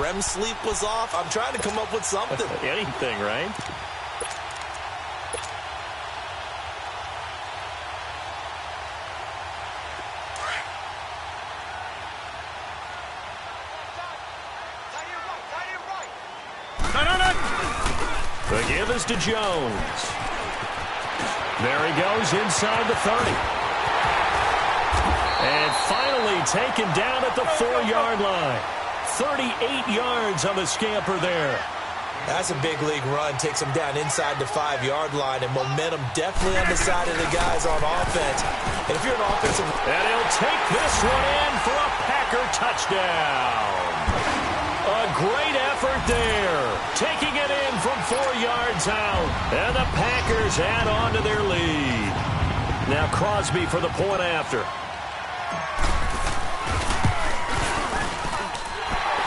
REM sleep was off. I'm trying to come up with something. Anything, right? The give is to Jones. There he goes inside the 30. And finally taken down at the 4-yard line. 38 yards on the scamper there. That's a big league run. Takes him down inside the 5-yard line. And momentum definitely on the side of the guys on offense. And if you're an offensive... And he'll take this one in for a Packer touchdown. A great effort there. Taking it in from 4 yards out. And the Packers add on to their lead. Now Crosby for the point after.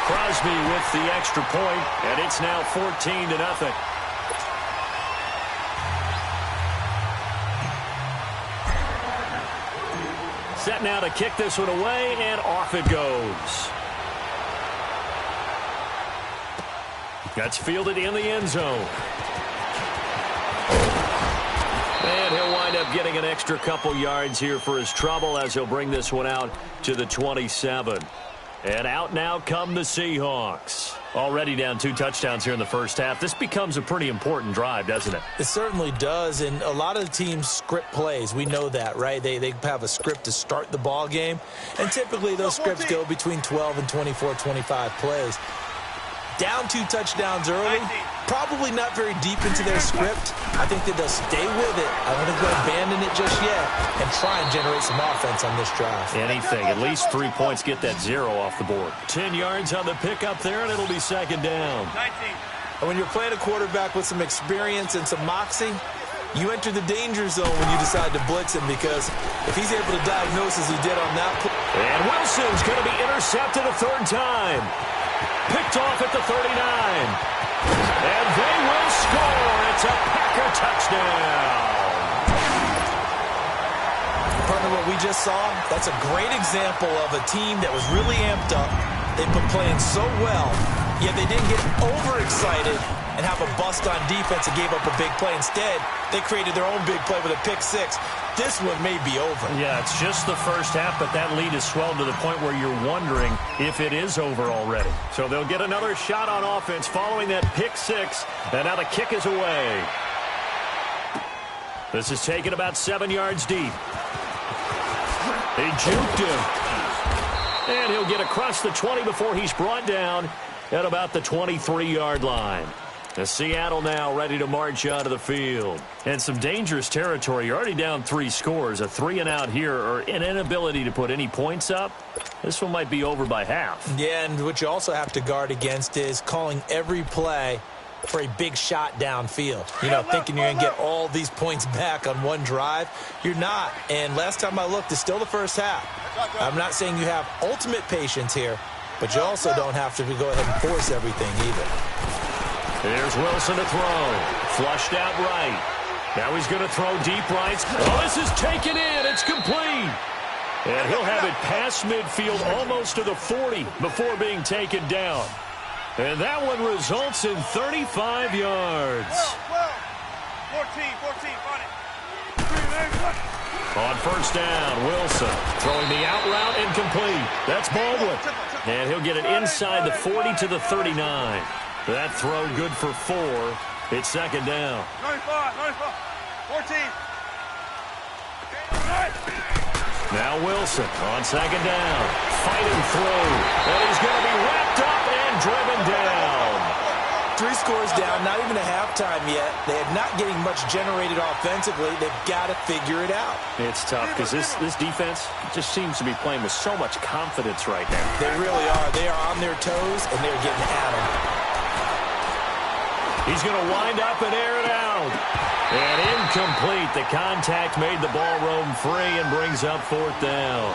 Crosby with the extra point, and it's now 14-0. Set now to kick this one away, and off it goes. That's fielded in the end zone. And he'll wind up getting an extra couple yards here for his trouble as he'll bring this one out to the 27. And out now come the Seahawks. Already down 2 touchdowns here in the first half. This becomes a pretty important drive, doesn't it? It certainly does, and a lot of the teams script plays. We know that, right? They have a script to start the ball game, and typically those scripts go between 12 and 24, 25 plays. Down 2 touchdowns early, probably not very deep into their script. I think that they'll stay with it. I don't think they'll abandon it just yet and try and generate some offense on this drive. Anything. At least 3 points. Get that 0 off the board. 10 yards on the pickup there, and it'll be second down. 19. And when you're playing a quarterback with some experience and some moxie, you enter the danger zone when you decide to blitz him, because if he's able to diagnose as he did on that play. And Wilson's going to be intercepted a 3rd time. Picked off at the 39. And they will score. It's a Packer touchdown. Partner, what we just saw, that's a great example of a team that was really amped up. They've been playing so well, yet they didn't get overexcited and have a bust on defense and gave up a big play. Instead, they created their own big play with a pick 6. This one may be over. Yeah, it's just the first half, but that lead has swelled to the point where you're wondering if it is over already. So they'll get another shot on offense following that pick 6, and now the kick is away. This is taken about 7 yards deep. He juked him. And he'll get across the 20 before he's brought down at about the 23-yard line. The Seattle now ready to march onto the field. And some dangerous territory. You're already down 3 scores. A 3-and-out here, or an inability to put any points up. This one might be over by half. Yeah, and what you also have to guard against is calling every play for a big shot downfield. You know, thinking you're going to get all these points back on one drive. You're not. And last time I looked, it's still the first half. I'm not saying you have ultimate patience here, but you also don't have to go ahead and force everything either. Here's Wilson to throw. Flushed out right. Now he's going to throw deep right. Oh, this is taken in. It's complete. And he'll have it past midfield almost to the 40 before being taken down. And that one results in 35 yards. 14, run it. On first down, Wilson throwing the out route incomplete. That's Baldwin. And he'll get it inside the 40 to the 39. That throw good for 4. It's second down. 95, 14. Now Wilson on second down. Fighting through. And he's going to be wrapped up and driven down. 3 scores down, not even a halftime yet. They are not getting much generated offensively. They've got to figure it out. It's tough because this defense just seems to be playing with so much confidence right now. They really are. They are on their toes, and they're getting at them. He's going to wind up and air it out. And incomplete. The contact made the ball roam free and brings up 4th down.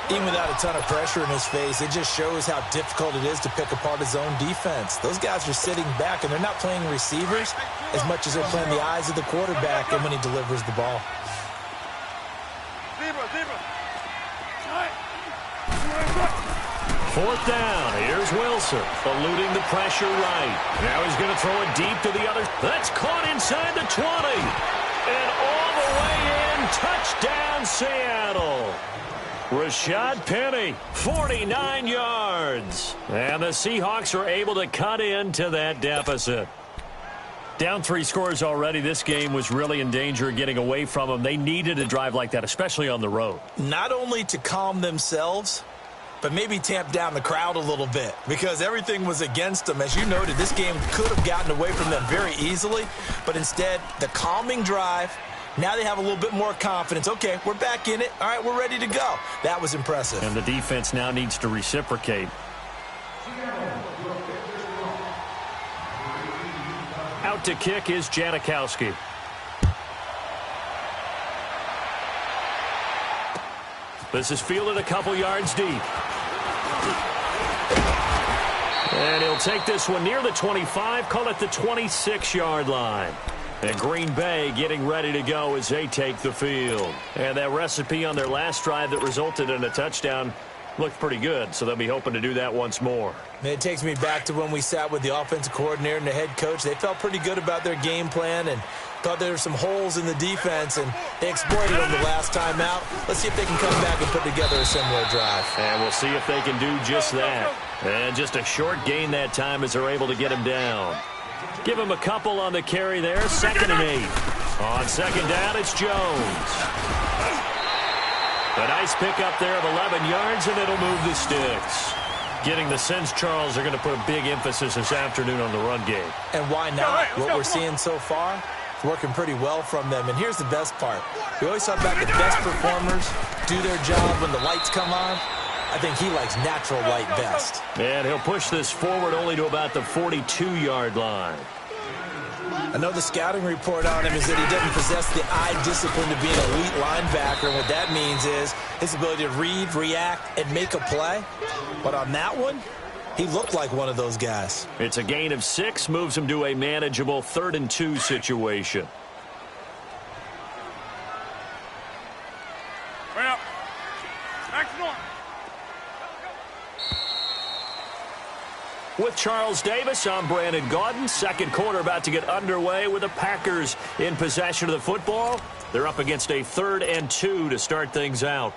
Even without a ton of pressure in his face, it just shows how difficult it is to pick apart his own defense. Those guys are sitting back, and they're not playing receivers as much as they're playing the eyes of the quarterback and when he delivers the ball. 4th down. Here's Wilson, eluding the pressure right. Now he's going to throw it deep to the other. That's caught inside the 20. And all the way in, touchdown Seattle. Rashad Penny, 49 yards. And the Seahawks are able to cut into that deficit. Down 3 scores already. This game was really in danger of getting away from them. They needed a drive like that, especially on the road. Not only to calm themselves, but maybe tamp down the crowd a little bit because everything was against them. As you noted, this game could have gotten away from them very easily, but instead, the calming drive, now they have a little bit more confidence. Okay, we're back in it. All right, we're ready to go. That was impressive. And the defense now needs to reciprocate. Out to kick is Janikowski. This is fielded a couple yards deep. And he'll take this one near the 25, call it the 26-yard line. And Green Bay getting ready to go as they take the field. And that recipe on their last drive that resulted in a touchdown looked pretty good, so they'll be hoping to do that once more. It takes me back to when we sat with the offensive coordinator and the head coach. They felt pretty good about their game plan and thought there were some holes in the defense, and they exploited them the last time out. Let's see if they can come back and put together a similar drive. And we'll see if they can do just that. And just a short gain that time as they're able to get him down. Give him a couple on the carry there. 2nd and 8. On 2nd down, it's Jones. A nice pickup there of 11 yards, and it'll move the sticks. Getting the sense, Charles, they're going to put a big emphasis this afternoon on the run game. And why not? What we're seeing so far is working pretty well from them. And here's the best part. We always talk about the best performers do their job when the lights come on. I think he likes natural light best. And he'll push this forward only to about the 42-yard line. I know the scouting report on him is that he doesn't possess the eye discipline to be an elite linebacker. And what that means is his ability to read, react, and make a play. But on that one, he looked like one of those guys. It's a gain of 6, moves him to a manageable 3rd and 2 situation. Bring up. Action on. With Charles Davis, I'm Brandon Gaudin. 2nd quarter about to get underway with the Packers in possession of the football. They're up against a 3rd and 2 to start things out.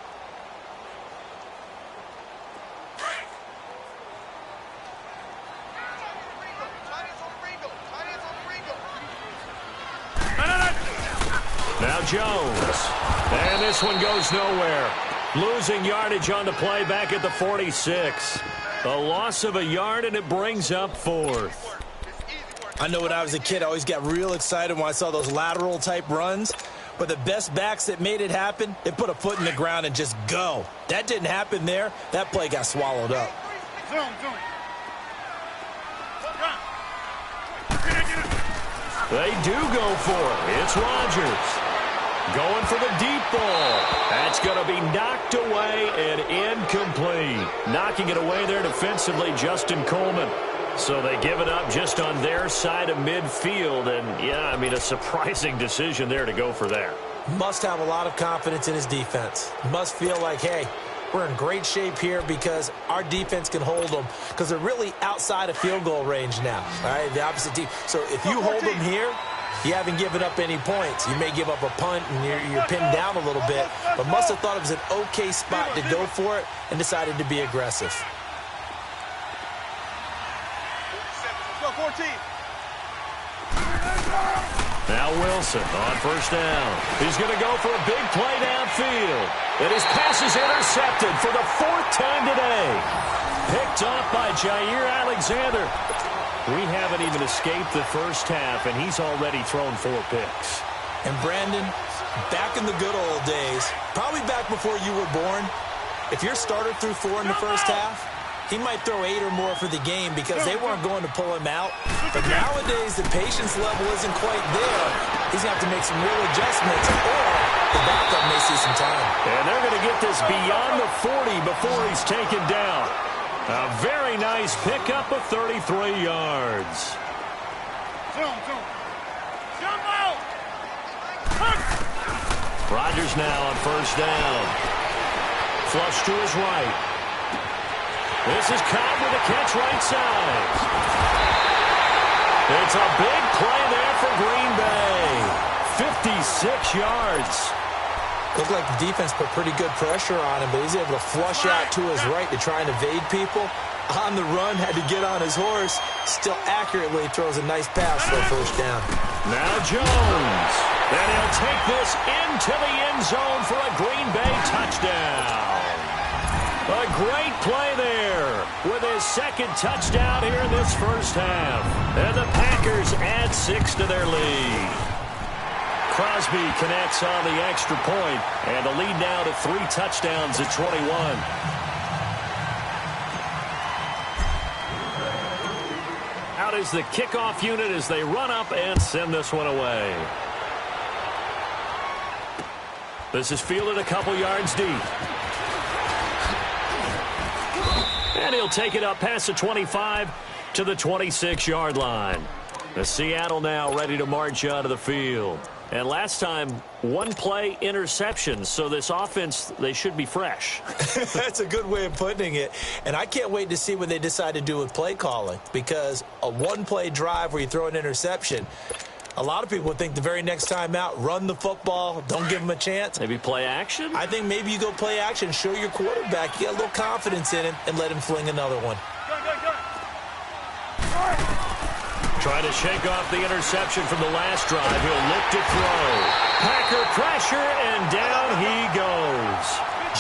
Now Jones. And this one goes nowhere. Losing yardage on the play back at the 46. A loss of a yard, and it brings up 4th. I know when I was a kid, I always got real excited when I saw those lateral-type runs. But the best backs that made it happen, they put a foot in the ground and just go. That didn't happen there. That play got swallowed up. They do go for it. It's Rodgers. Going for the deep ball. That's going to be knocked away and incomplete. Knocking it away there defensively, Justin Coleman. So they give it up just on their side of midfield. And, yeah, I mean, a surprising decision there to go for that. Must have a lot of confidence in his defense. Must feel like, hey, we're in great shape here because our defense can hold them because they're really outside of field goal range now. All right, the opposite team. So if you hold them here, you haven't given up any points. You may give up a punt and you're pinned down a little bit, but must have thought it was an okay spot to go for it and decided to be aggressive. Go 14. Now Wilson on 1st down. He's going to go for a big play downfield. And his pass is intercepted for the 4th time today. Picked off by Jair Alexander. We haven't even escaped the first half, and he's already thrown 4 picks. And Brandon, back in the good old days, probably back before you were born, if your starter threw 4 in the first half, he might throw 8 or more for the game because they weren't going to pull him out. But nowadays, the patience level isn't quite there. He's going to have to make some real adjustments, or the backup may see some time. And they're going to get this beyond the 40 before he's taken down. A very nice pickup of 33 yards. Rodgers now on 1st down. Flush to his right. This is Cobb with a catch right side. It's a big play there for Green Bay. 56 yards. Looked like the defense put pretty good pressure on him, but he's able to flush out to his right to try and evade people. On the run, had to get on his horse. Still accurately throws a nice pass for a first down. Now Jones. And he'll take this into the end zone for a Green Bay touchdown. A great play there with his second touchdown here in this first half. And the Packers add 6 to their lead. Crosby connects on the extra point, and the lead now to 3 touchdowns at 21. Out is the kickoff unit as they run up and send this one away. This is fielded a couple yards deep. And he'll take it up past the 25 to the 26-yard line. The Seattle now ready to march onto the field. And last time, 1 play interception, so this offense, they should be fresh. That's a good way of putting it. And I can't wait to see what they decide to do with play calling, because a 1-play drive where you throw an interception, a lot of people would think the very next time out, run the football, don't give them a chance. Maybe play action? I think maybe you go play action, show your quarterback, you get a little confidence in him, and let him fling another one. Trying to shake off the interception from the last drive. He'll look to throw. Packer pressure, and down he goes.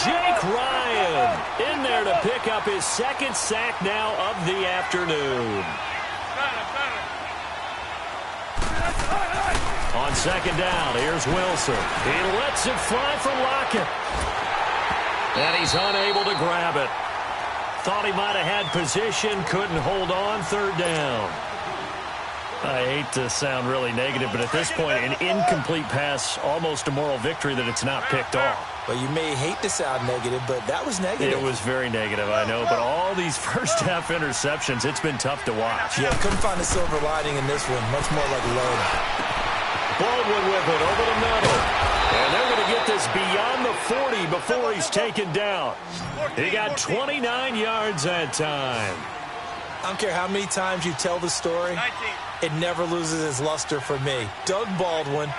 Jake Ryan in there to pick up his second sack now of the afternoon. On second down, here's Wilson. He lets it fly for Lockett. And he's unable to grab it. Thought he might have had position, couldn't hold on, third down. I hate to sound really negative, but at this point, an incomplete pass, almost a moral victory that it's not picked off. Well, you may hate to sound negative, but that was negative. It was very negative, I know. But all these first-half interceptions, it's been tough to watch. Yeah, couldn't find a silver lining in this one. Much more like lead. Baldwin with it over the middle. And they're going to get this beyond the 40 before he's taken down. He got 29 yards that time. I don't care how many times you tell the story, it never loses its luster for me. Doug Baldwin,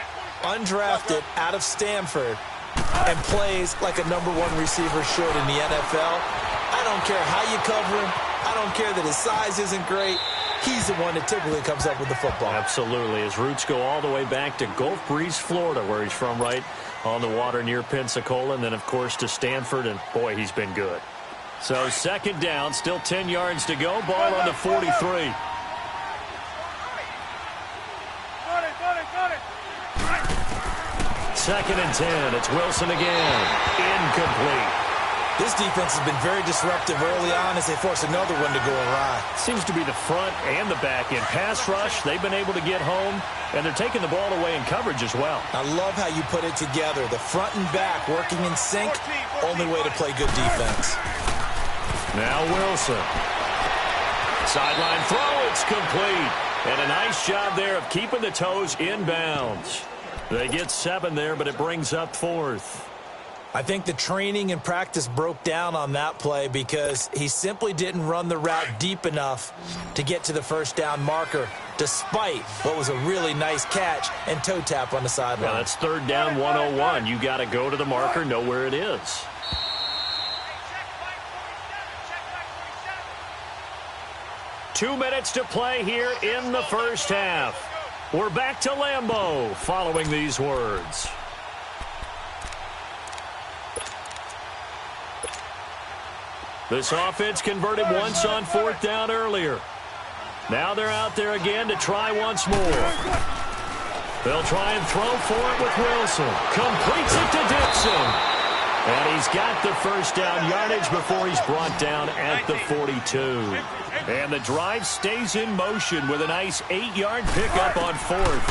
undrafted out of Stanford, and plays like a #1 receiver should in the NFL. I don't care how you cover him. I don't care that his size isn't great. He's the one that typically comes up with the football. Absolutely. His roots go all the way back to Gulf Breeze, Florida, where he's from, right on the water near Pensacola, and then, of course, to Stanford, and, boy, he's been good. So second down, still 10 yards to go. Ball on the 43. Second and 10. It's Wilson again. Incomplete. This defense has been very disruptive early on as they force another one to go awry. Seems to be the front and the back end. Pass rush, they've been able to get home, and they're taking the ball away in coverage as well. I love how you put it together. The front and back working in sync, only way to play good defense. Now Wilson. Sideline throw, it's complete. And a nice job there of keeping the toes inbounds. They get 7 there, but it brings up 4th. I think the training and practice broke down on that play because he simply didn't run the route deep enough to get to the first down marker, despite what was a really nice catch and toe tap on the sideline. Well, that's third down 101. You got to go to the marker, know where it is. Two minutes to play here in the first half. We're back to Lambeau following these words. This offense converted once on fourth down earlier. Now they're out there again to try once more. They'll try and throw for it with Wilson. Completes it to Dixon. And he's got the first down yardage before he's brought down at the 42. And the drive stays in motion with a nice 8-yard pickup on fourth.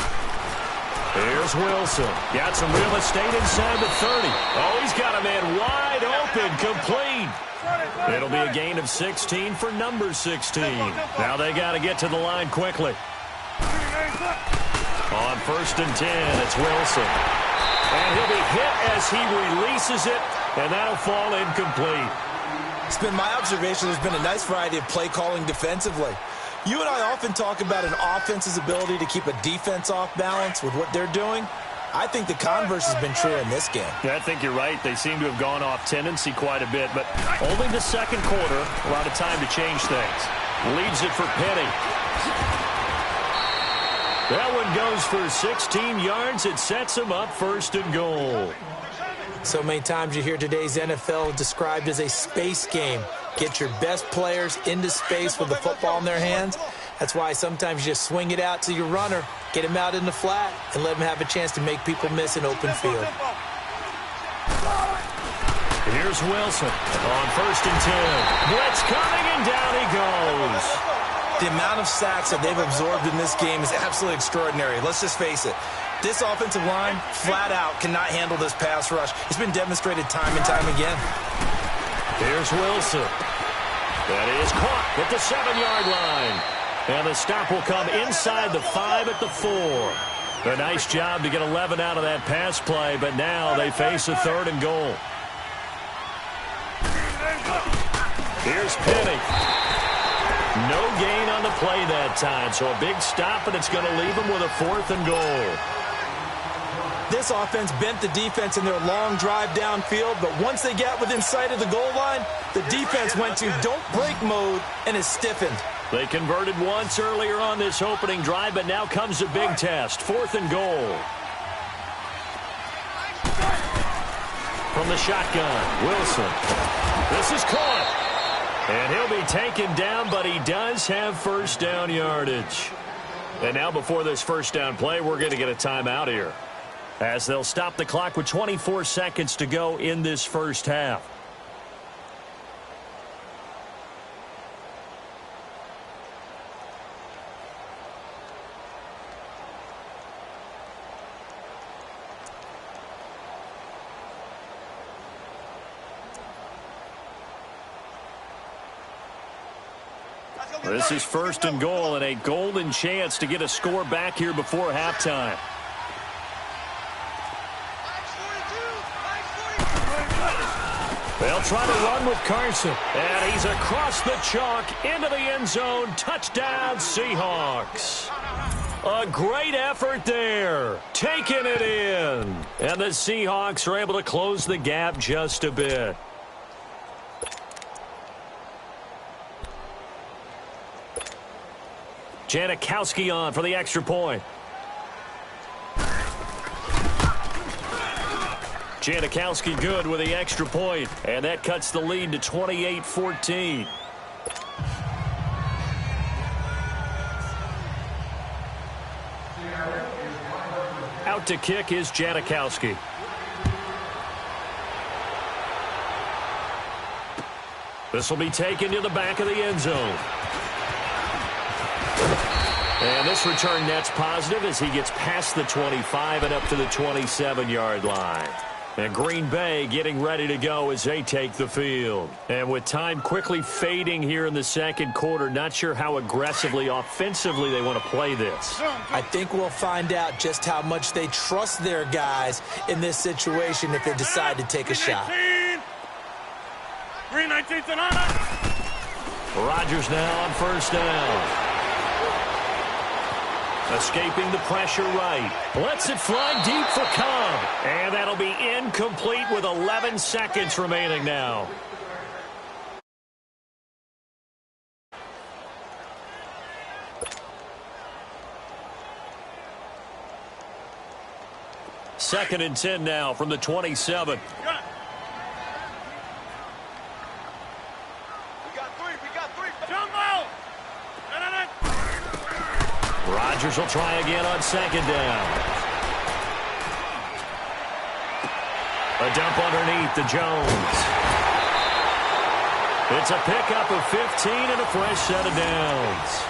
Here's Wilson. Got some real estate inside the 30. Oh, he's got a man wide open, complete. It'll be a gain of 16 for number 16. Now they got to get to the line quickly. On first and 10, it's Wilson. And he'll be hit as he releases it, and that'll fall incomplete. It's been my observation there's been a nice variety of play calling defensively. You and I often talk about an offense's ability to keep a defense off balance with what they're doing. I think the converse has been true in this game. Yeah, I think you're right. They seem to have gone off tendency quite a bit, but only the second quarter. A lot of time to change things. Leaves it for Penny. That one goes for 16 yards. It sets him up 1st and goal. So many times you hear today's NFL described as a space game. Get your best players into space with the football in their hands. That's why sometimes you just swing it out to your runner, get him out in the flat, and let him have a chance to make people miss an open field. Here's Wilson on 1st and 10. Blitz coming, and down he goes. The amount of sacks that they've absorbed in this game is absolutely extraordinary. Let's just face it. This offensive line, flat out, cannot handle this pass rush. It's been demonstrated time and time again. Here's Wilson. That is caught at the 7-yard line. And the stop will come inside the 5 at the 4. A nice job to get 11 out of that pass play, but now they face a 3rd and goal. Here's Penny. No gain on the play that time, so a big stop, and it's going to leave them with a 4th and goal. This offense bent the defense in their long drive downfield, but once they got within sight of the goal line, the defense went to don't break mode and is stiffened. They converted once earlier on this opening drive, but now comes a big test. 4th and goal. From the shotgun, Wilson. This is caught. And he'll be taken down, but he does have 1st down yardage. And now before this 1st down play, we're going to get a timeout here, as they'll stop the clock with 24 seconds to go in this 1st half. This is 1st and goal and a golden chance to get a score back here before halftime. They'll try to run with Carson. And he's across the chalk into the end zone. Touchdown, Seahawks. A great effort there. Taking it in. And the Seahawks are able to close the gap just a bit. Janikowski on for the extra point. Janikowski good with the extra point, and that cuts the lead to 28-14. Out to kick is Janikowski. This will be taken to the back of the end zone. And this return net's positive as he gets past the 25 and up to the 27-yard line. And Green Bay getting ready to go as they take the field. And with time quickly fading here in the second quarter, not sure how aggressively, offensively they want to play this. I think we'll find out just how much they trust their guys in this situation if they decide to take a shot. Green 19 tonight. Rodgers now on 1st down. Escaping the pressure right. Lets it fly deep for Cobb. And that'll be incomplete with 11 seconds remaining now. Second and 10 now from the 27. We got three. Jump out. Rodgers will try again on 2nd down. A dump underneath to Jones. It's a pickup of 15 and a fresh set of downs.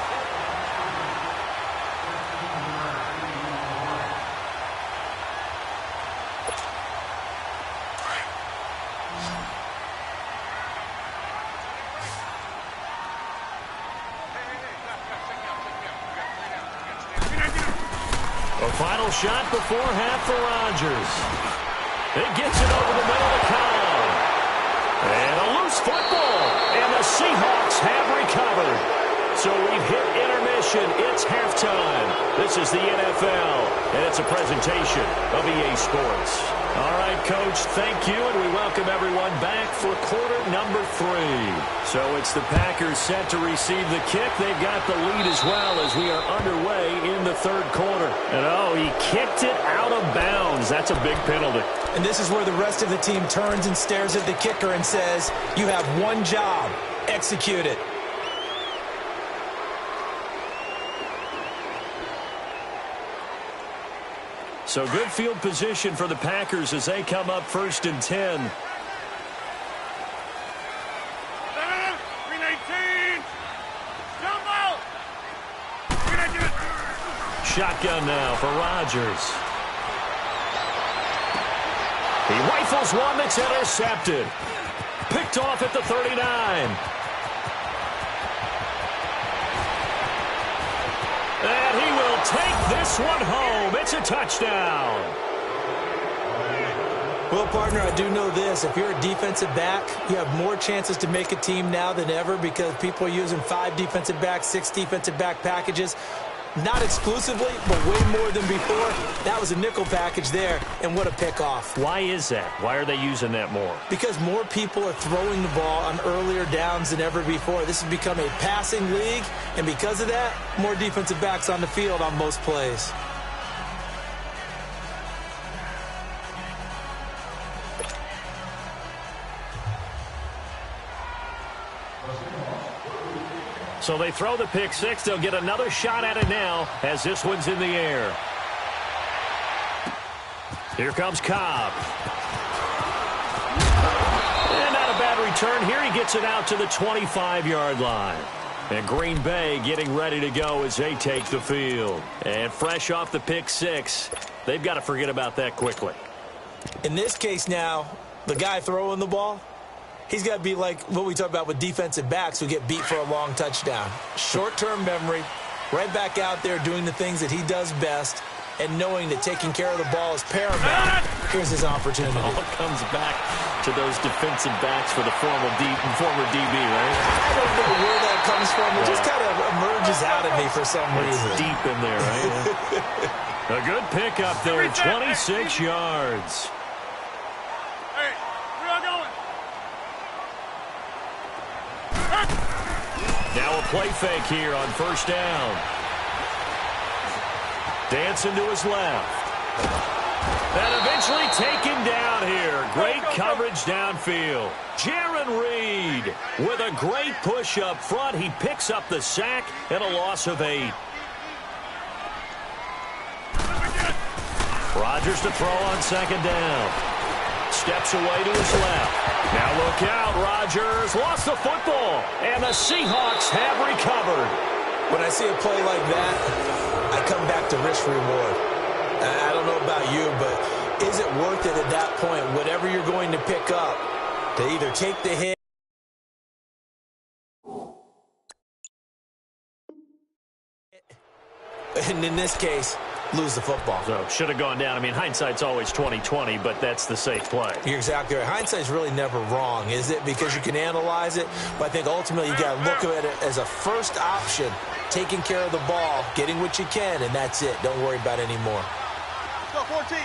A final shot before half for Rodgers. It gets it over the middle of Cobb. And a loose football. Seahawks have recovered. So we've hit intermission. It's halftime. This is the NFL, and it's a presentation of EA Sports. All right, Coach, thank you, and we welcome everyone back for quarter number 3. So it's the Packers set to receive the kick. They've got the lead as well as we are underway in the third quarter. And, oh, he kicked it out of bounds. That's a big penalty. And this is where the rest of the team turns and stares at the kicker and says, you have one job. Execute it. So good field position for the Packers as they come up 1st and 10. 319. Jump out. 319. Shotgun now for Rodgers. He rifles one that's intercepted. Picked off at the 39. And he will take this one home. It's a touchdown. Well, partner, I do know this. If you're a defensive back, you have more chances to make a team now than ever because people are using 5 defensive backs, 6 defensive back packages. Not exclusively, but way more than before. That was a nickel package there, and what a pickoff. Why is that? Why are they using that more? Because more people are throwing the ball on earlier downs than ever before. This has become a passing league, and because of that, more defensive backs on the field on most plays. So they throw the pick 6. They'll get another shot at it now as this one's in the air. Here comes Cobb. And not a bad return. Here he gets it out to the 25-yard line. And Green Bay getting ready to go as they take the field. And fresh off the pick 6, they've got to forget about that quickly. In this case now, the guy throwing the ball, he's got to be like what we talk about with defensive backs who get beat for a long touchdown. Short-term memory, right back out there doing the things that he does best, and knowing that taking care of the ball is paramount. Here's his opportunity. It all comes back to those defensive backs for the former DB, right? I don't know where that comes from. It just kind of emerges out of me for some reason. It's deep in there, right? A good pick up there, 26 yards. Hey, where y'all going? Now a play fake here on 1st down. Dancing to his left. And eventually taken down here. Great coverage downfield. Jaron Reed with a great push up front. He picks up the sack and a loss of 8. Rodgers to throw on 2nd down. Steps away to his left. Now look out, Rodgers lost the football, and the Seahawks have recovered. When I see a play like that, I come back to risk-reward. I don't know about you, but is it worth it at that point, whatever you're going to pick up, to either take the hit, and in this case, lose the football. So should have gone down. I mean, hindsight's always 20/20, but that's the safe play. You're exactly right. Hindsight's really never wrong, is it? Because you can analyze it, but I think ultimately you got to look at it as a first option, taking care of the ball, getting what you can, and that's it. Don't worry about it anymore. Let's go, 14.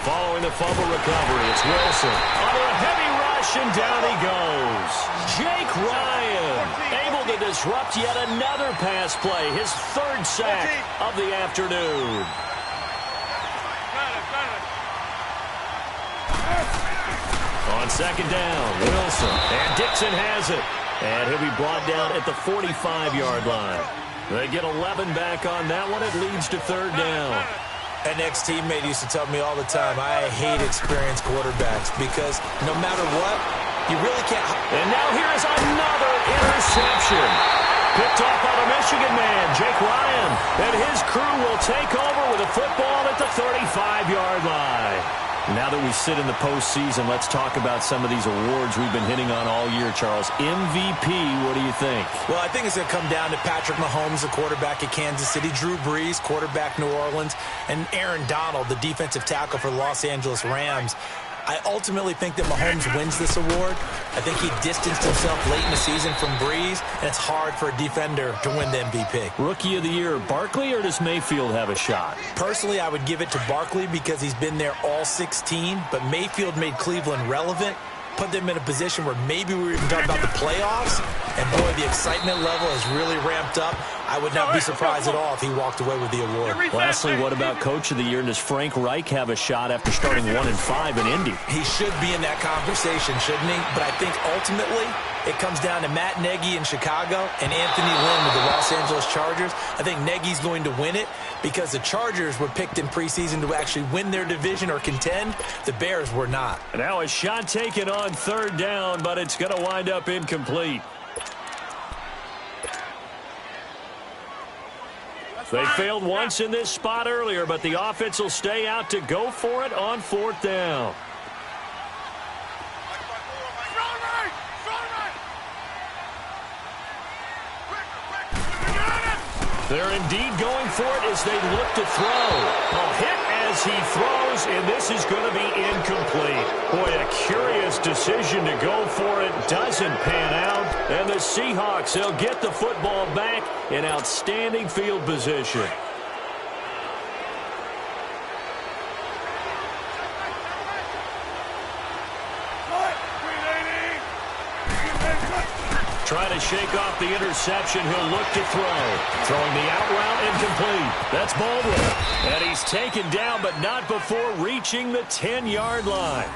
Following the fumble recovery, it's Wilson. Under a heavy rush, and down he goes. Jake Ryan able to disrupt yet another pass play, his 3rd sack of the afternoon. On 2nd down, Wilson. And Dixon has it. And he'll be brought down at the 45-yard line. They get 11 back on that one. It leads to 3rd down. An ex-teammate used to tell me all the time, I hate experienced quarterbacks because no matter what, you really can't. And now here is another interception. Picked off by the Michigan man, Jake Ryan. And his crew will take over with a football at the 35-yard line. Now that we sit in the postseason, let's talk about some of these awards we've been hitting on all year, Charles. MVP, what do you think? Well, I think it's going to come down to Patrick Mahomes, the quarterback at Kansas City, Drew Brees, quarterback New Orleans, and Aaron Donald, the defensive tackle for the Los Angeles Rams. I ultimately think that Mahomes wins this award. I think he distanced himself late in the season from Breeze, and it's hard for a defender to win the MVP. Rookie of the Year, Barkley, or does Mayfield have a shot? Personally, I would give it to Barkley because he's been there all 16, but Mayfield made Cleveland relevant, put them in a position where maybe we were even talking about the playoffs, and boy, the excitement level has really ramped up. I would not be surprised at all if he walked away with the award. Lastly, what about Coach of the Year? Does Frank Reich have a shot after starting 1-5 in Indy? He should be in that conversation, shouldn't he? But I think ultimately it comes down to Matt Nagy in Chicago and Anthony Lynn with the Los Angeles Chargers. I think Nagy's going to win it because the Chargers were picked in preseason to actually win their division or contend. The Bears were not. And now a shot taken on third down, but it's going to wind up incomplete. They failed once in this spot earlier, but the offense will stay out to go for it on fourth down. They're indeed going for it as they look to throw. A hit as he throws, and this is going to be incomplete. Boy, a curious decision to go for it. Doesn't pan out. And the Seahawks, they'll get the football back in outstanding field position. Trying to shake off the interception. He'll look to throw. Throwing the out route, incomplete. That's Baldwin. And he's taken down, but not before reaching the 10-yard line.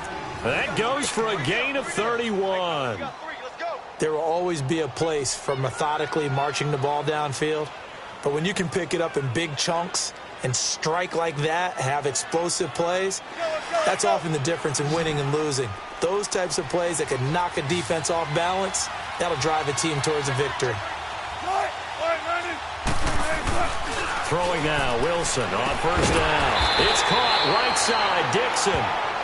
That goes for a gain of 31. There will always be a place for methodically marching the ball downfield. But when you can pick it up in big chunks and strike like that, have explosive plays, that's often the difference in winning and losing. Those types of plays that can knock a defense off balance, that'll drive a team towards a victory. Throwing now, Wilson on first down. It's caught right side, Dixon.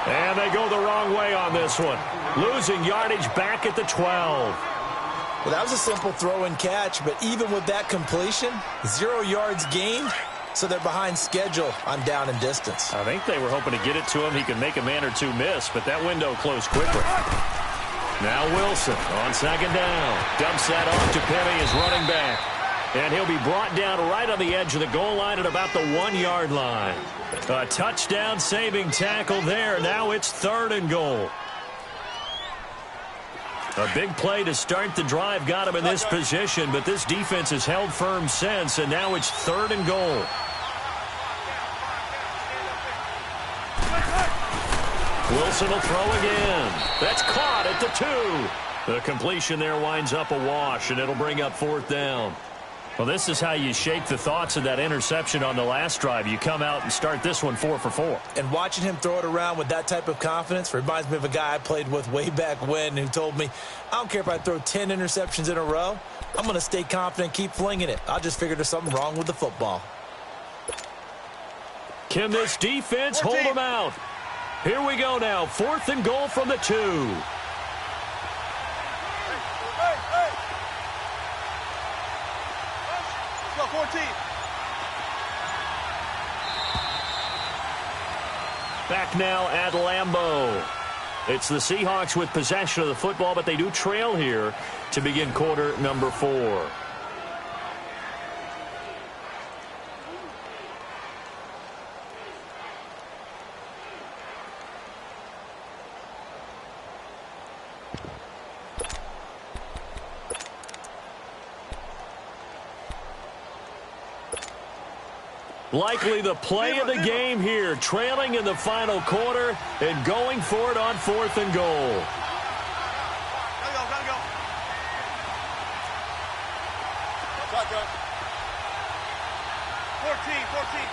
And they go the wrong way on this one. Losing yardage back at the 12. Well, that was a simple throw and catch, but even with that completion, 0 yards gained, so they're behind schedule on down and distance. I think they were hoping to get it to him. He could make a man or two miss, but that window closed quickly. Now Wilson on second down. Dumps that off to Penny as running back. And he'll be brought down right on the edge of the goal line at about the 1-yard line. A touchdown saving tackle there. Now it's 3rd and goal. A big play to start the drive got him in this position, but this defense has held firm since, and now it's 3rd and goal. Wilson will throw again. That's caught at the 2. The completion there winds up a wash, and it'll bring up 4th down. Well, this is how you shake the thoughts of that interception on the last drive. You come out and start this one 4 for 4. And watching him throw it around with that type of confidence reminds me of a guy I played with way back when who told me, I don't care if I throw 10 interceptions in a row. I'm going to stay confident, keep flinging it. I'll just figure there's something wrong with the football. Can this defense hold him out? Here we go now. 4th and goal from the 2. Go 14. Back now at Lambeau. It's the Seahawks with possession of the football, but they do trail here to begin quarter number 4. Likely the play of the game here, trailing in the final quarter and going for it on 4th and goal. Gotta go. Shotgun. 14.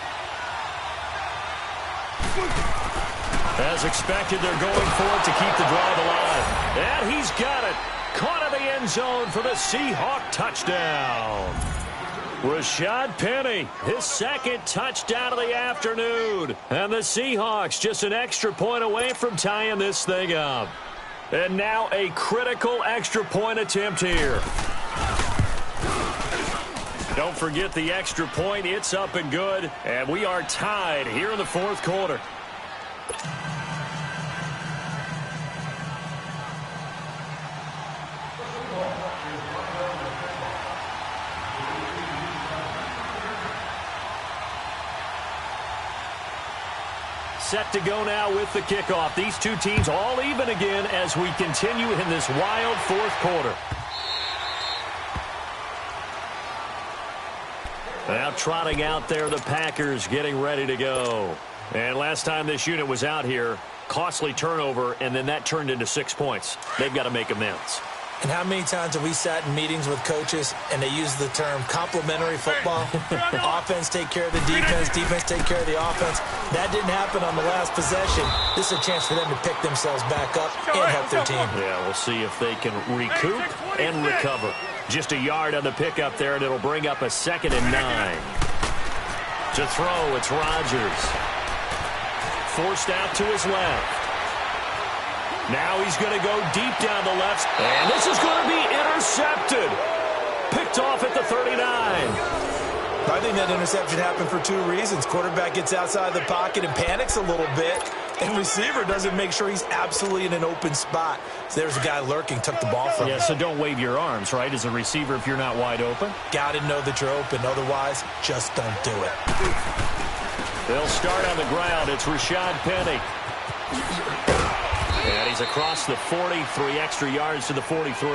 As expected, they're going for it to keep the drive alive. And he's got it. Caught in the end zone for the Seahawk touchdown. Rashad Penny, his 2nd touchdown of the afternoon. And the Seahawks just an extra point away from tying this thing up. And now a critical extra point attempt here. Don't forget the extra point. It's up and good. And we are tied here in the 4th quarter. set to go now with the kickoff. These two teams all even again as we continue in this wild fourth quarter. Now trotting out there, the Packers getting ready to go. And last time this unit was out here, costly turnover, and then that turned into 6 points. They've got to make amends. And how many times have we sat in meetings with coaches and they use the term complementary football? Offense take care of the defense, defense take care of the offense. That didn't happen on the last possession. This is a chance for them to pick themselves back up and help their team. Yeah, we'll see if they can recoup and recover. Just a yard on the pickup there, and it'll bring up a 2nd and 9. To throw, it's Rodgers. Forced out to his left. Now he's going to go deep down the left. And this is going to be intercepted. Picked off at the 39. I think that interception happened for 2 reasons. Quarterback gets outside the pocket and panics a little bit. And receiver doesn't make sure he's absolutely in an open spot. So there's a guy lurking, took the ball from him. Yeah, so don't wave your arms, right, as a receiver if you're not wide open. Got to know that you're open. Otherwise, just don't do it. They'll start on the ground. It's Rashad Penny. And he's across the 40, 3 extra yards to the 43.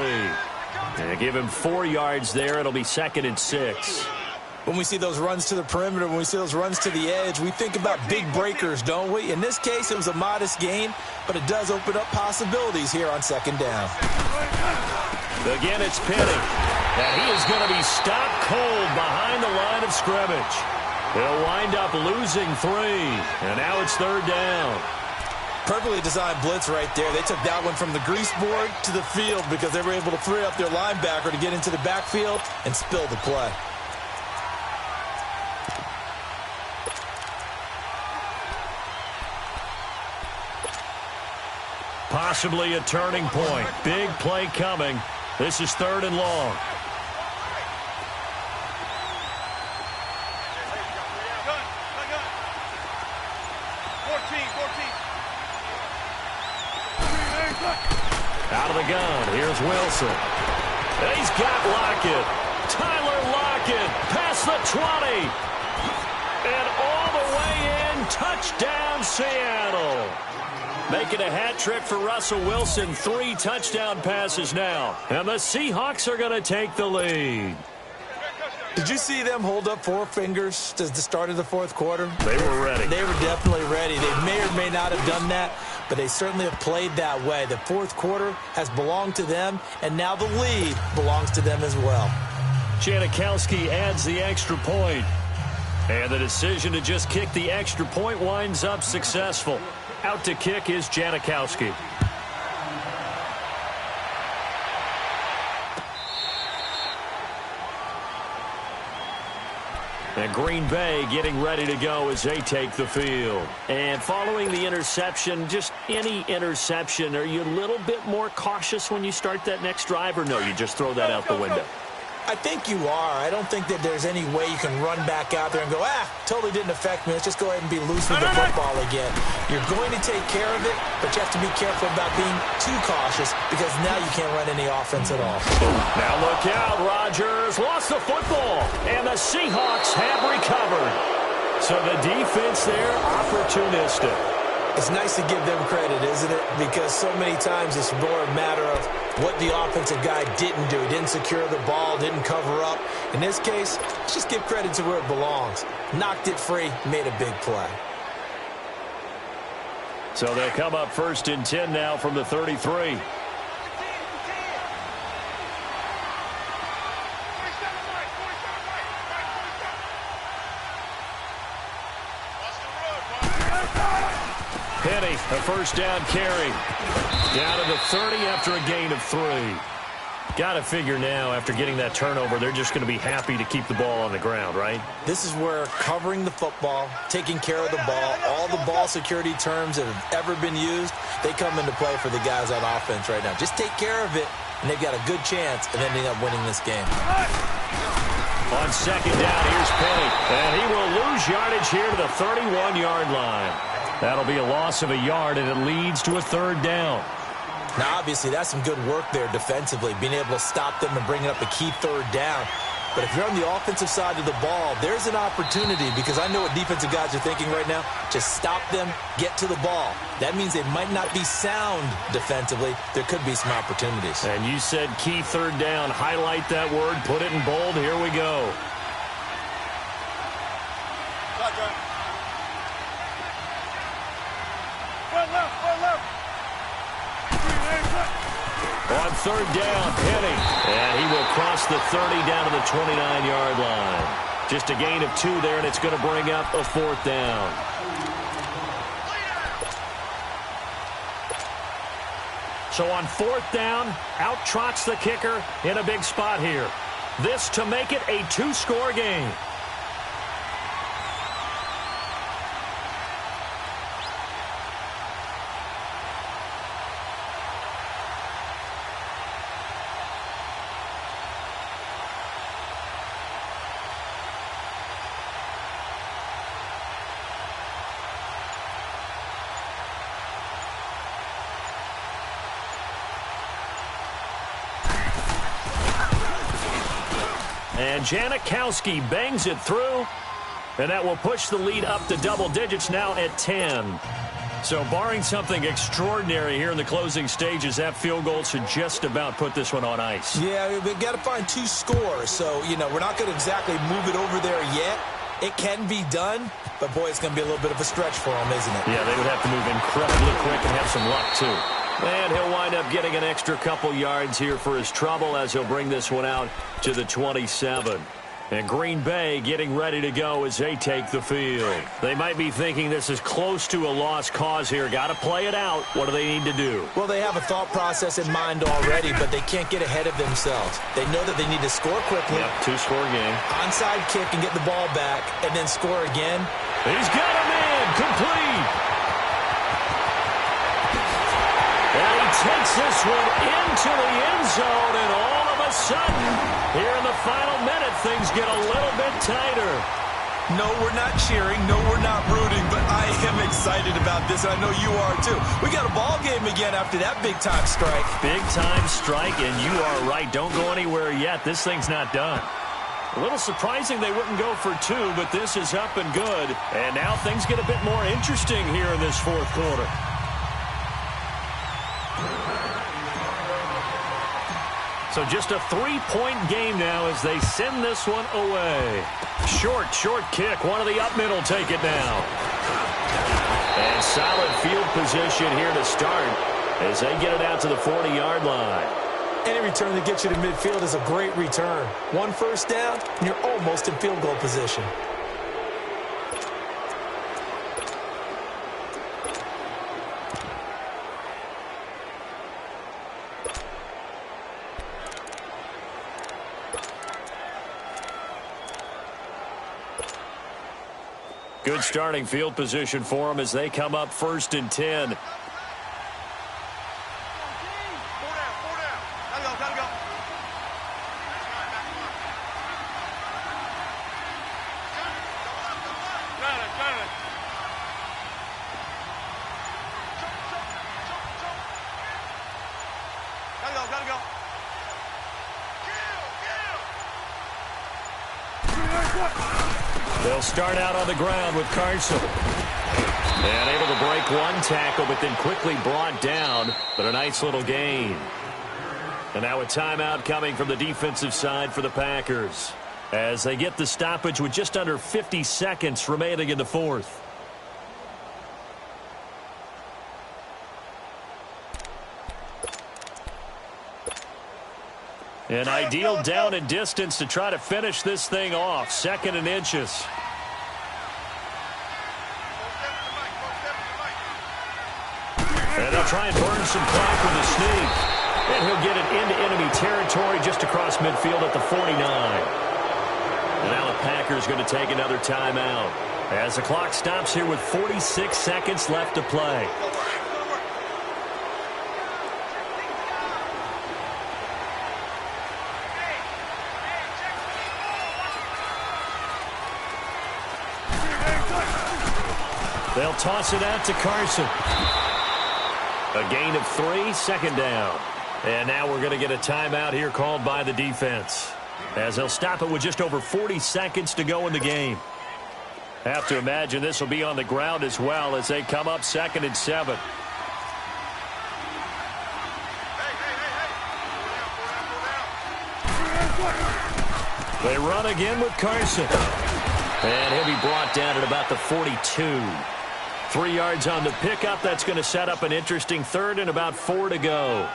And give him 4 yards there. It'll be 2nd and 6. When we see those runs to the perimeter, when we see those runs to the edge, we think about big breakers, don't we? In this case, it was a modest gain, but it does open up possibilities here on 2nd down. Again, it's Penny. And he is going to be stopped cold behind the line of scrimmage. He'll wind up losing 3. And now it's 3rd down. Perfectly designed blitz right there. They took that one from the grease board to the field because they were able to free up their linebacker to get into the backfield and spill the play. Possibly a turning point. Big play coming. This is 3rd and long. Out of the gun. Here's Wilson. And he's got Lockett. Tyler Lockett past the 20. And all the way in. Touchdown, Seattle. Making a hat trick for Russell Wilson. 3 touchdown passes now. And the Seahawks are going to take the lead. Did you see them hold up 4 fingers at the start of the 4th quarter? They were ready. They were definitely ready. They may or may not have done that, but they certainly have played that way. The 4th quarter has belonged to them, and now the lead belongs to them as well. Janikowski adds the extra point. And the decision to just kick the extra point winds up successful. Out to kick is Janikowski. And Green Bay getting ready to go as they take the field. And following the interception, just any interception, are you a little bit more cautious when you start that next drive, or no, you just throw that out the window? I think you are. I don't think that there's any way you can run back out there and go, totally didn't affect me. Let's just go ahead and be loose with the football again. You're going to take care of it, but you have to be careful about being too cautious because now you can't run any offense at all. Now look out, Rodgers lost the football, and the Seahawks have recovered. So the defense there, opportunistic. It's nice to give them credit, isn't it? Because so many times it's more a matter of what the offensive guy didn't do. He didn't secure the ball, didn't cover up. In this case, let's just give credit to where it belongs. Knocked it free, made a big play. So they'll come up 1st and 10 now from the 33. Penny, a 1st down carry. Down to the 30 after a gain of 3. Got to figure now, after getting that turnover, they're just going to be happy to keep the ball on the ground, right? This is where covering the football, taking care of the ball, all the ball security terms that have ever been used, they come into play for the guys on offense right now. Just take care of it, and they've got a good chance of ending up winning this game. On 2nd down, here's Penny. And he will lose yardage here to the 31-yard line. That'll be a loss of a yard, and it leads to a 3rd down. Now, obviously, that's some good work there defensively, being able to stop them and bring up a key 3rd down. But if you're on the offensive side of the ball, there's an opportunity, because I know what defensive guys are thinking right now. Just stop them, get to the ball. That means they might not be sound defensively. There could be some opportunities. And you said key third down. Highlight that word. Put it in bold. Here we go. On third down, Penny. And he will cross the 30 down to the 29-yard line. Just a gain of 2 there, and it's going to bring up a 4th down. So on 4th down, out trots the kicker in a big spot here. This to make it a 2-score game. And Janikowski bangs it through, and that will push the lead up to double digits now at 10. So barring something extraordinary here in the closing stages, that field goal should just about put this one on ice. Yeah, we've got to find 2 scores. So, we're not going to exactly move it over there yet. It can be done, but, boy, it's going to be a little bit of a stretch for them, isn't it? Yeah, they would have to move incredibly quick and have some luck, too. And he'll wind up getting an extra couple yards here for his trouble as he'll bring this one out to the 27. And Green Bay getting ready to go as they take the field. They might be thinking this is close to a lost cause here. Got to play it out. What do they need to do? Well, they have a thought process in mind already, but they can't get ahead of themselves. They know that they need to score quickly. Yep, 2-score game. Onside kick and get the ball back, and then score again. He's got a man. Complete. And he takes this one into the end zone, and all of a sudden, here in the final minute, things get a little bit tighter. No, we're not cheering. No, we're not rooting, but I am excited about this, and I know you are too. We got a ball game again after that big-time strike. Big-time strike, and you are right. Don't go anywhere yet. This thing's not done. A little surprising they wouldn't go for 2, but this is up and good. And now things get a bit more interesting here in this 4th quarter. So just a 3-point game now as they send this one away. Short kick. One of the up middle take it down. And solid field position here to start as they get it out to the 40-yard line. Any return that gets you to midfield is a great return. 1 first down, and you're almost in field goal position. Good starting field position for them as they come up 1st and 10. They'll start out on the ground with Carson. And able to break 1 tackle, but then quickly brought down. But a nice little gain. And now a timeout coming from the defensive side for the Packers, as they get the stoppage with just under 50 seconds remaining in the 4th. An ideal down and distance to try to finish this thing off. 2nd and inches. And they'll try and burn some clock with a sneak. And he'll get it into enemy territory just across midfield at the 49. And now the Packers going to take another timeout as the clock stops here with 46 seconds left to play. They'll toss it out to Carson. A gain of 3, 2nd down. And now we're going to get a timeout here called by the defense. as they'll stop it with just over 40 seconds to go in the game. Have to imagine this will be on the ground as well as they come up 2nd and 7. They run again with Carson. And he'll be brought down at about the 42. 3 yards on the pickup. That's going to set up an interesting 3rd and about 4 to go.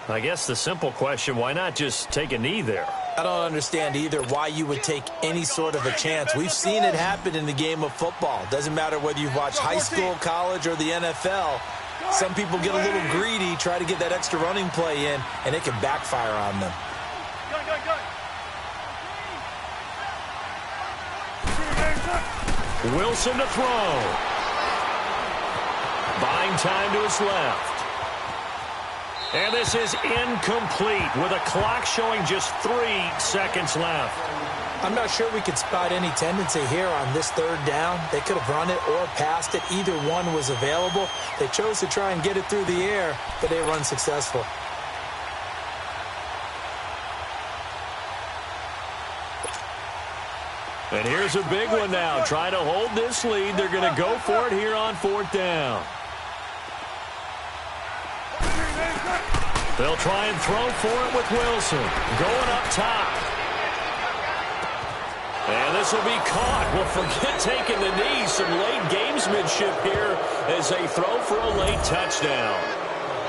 I guess the simple question, why not just take a knee there? I don't understand either why you would take any sort of a chance. We've seen it happen in the game of football. Doesn't matter whether you've watched high school, college, or the NFL. Some people get a little greedy, try to get that extra running play in, and it can backfire on them. Wilson to throw. Buying time to his left. And this is incomplete with a clock showing just 3 seconds left. I'm not sure we could spot any tendency here on this 3rd down. They could have run it or passed it. Either one was available. They chose to try and get it through the air, but they were unsuccessful. And here's a big one now. Trying to hold this lead. They're going to go for it here on 4th down. They'll try and throw for it with Wilson. Going up top. And this will be caught. Well, forget taking the knee. Some late gamesmanship here as they throw for a late touchdown.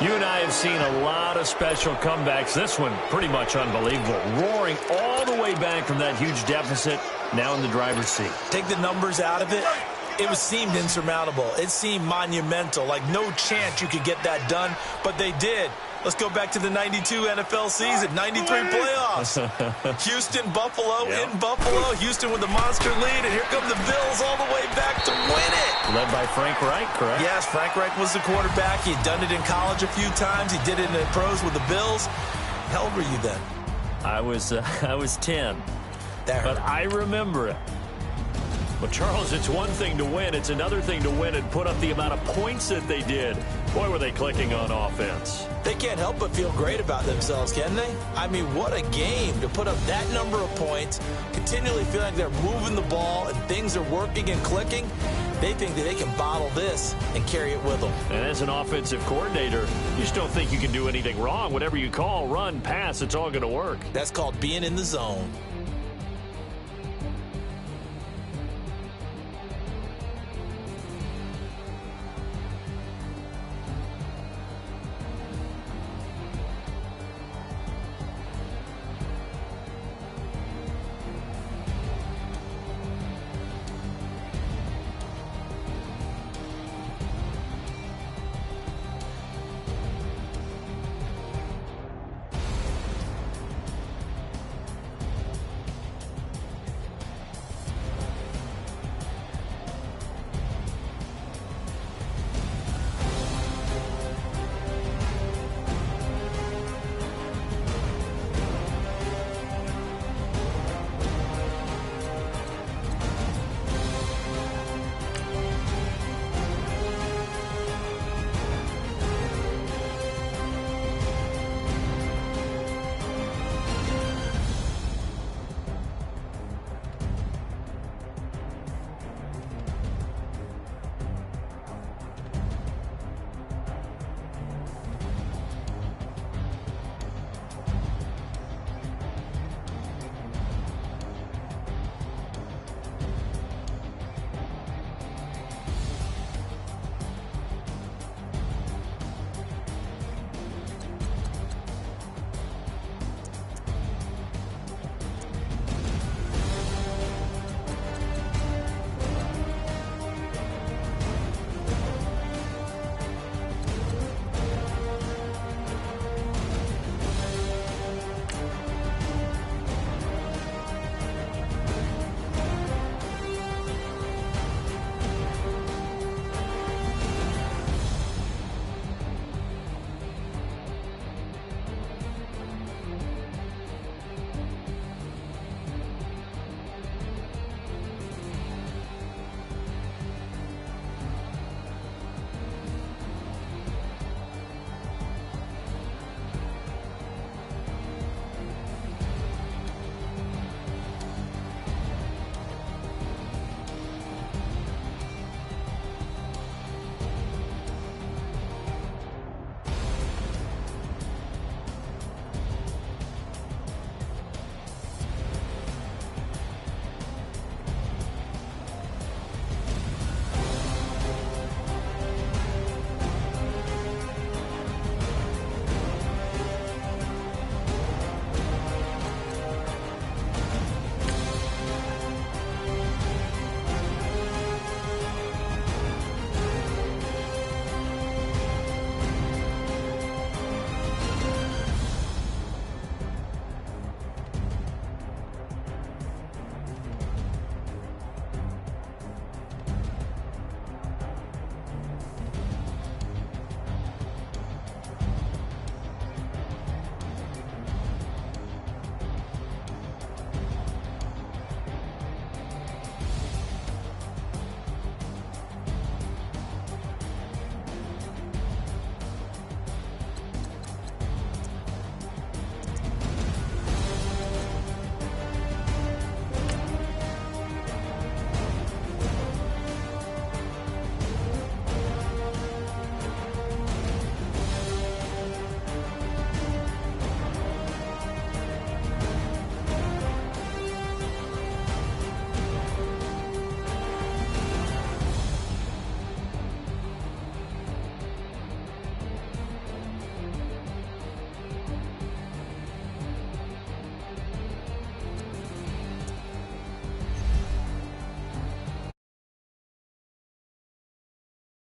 You and I have seen a lot of special comebacks. This one, pretty much unbelievable. Roaring all the way back from that huge deficit, now in the driver's seat. Take the numbers out of it. It seemed insurmountable. It seemed monumental, like no chance you could get that done, but they did. Let's go back to the 92 NFL season, 93 playoffs. Houston, Buffalo, in Buffalo. Houston with a monster lead, and here come the Bills all the way back to win it. Led by Frank Reich, correct? Yes, Frank Reich was the quarterback. He'd done it in college a few times. He did it in the pros with the Bills. How old were you then? I was 10. But I remember it. Well, Charles, it's one thing to win. It's another thing to win and put up the amount of points that they did. Boy, were they clicking on offense. They can't help but feel great about themselves, can they? I mean, what a game to put up that number of points, continually feel like they're moving the ball and things are working and clicking. They think that they can bottle this and carry it with them. And as an offensive coordinator, you just don't think you can do anything wrong. Whatever you call, run, pass, it's all going to work. That's called being in the zone.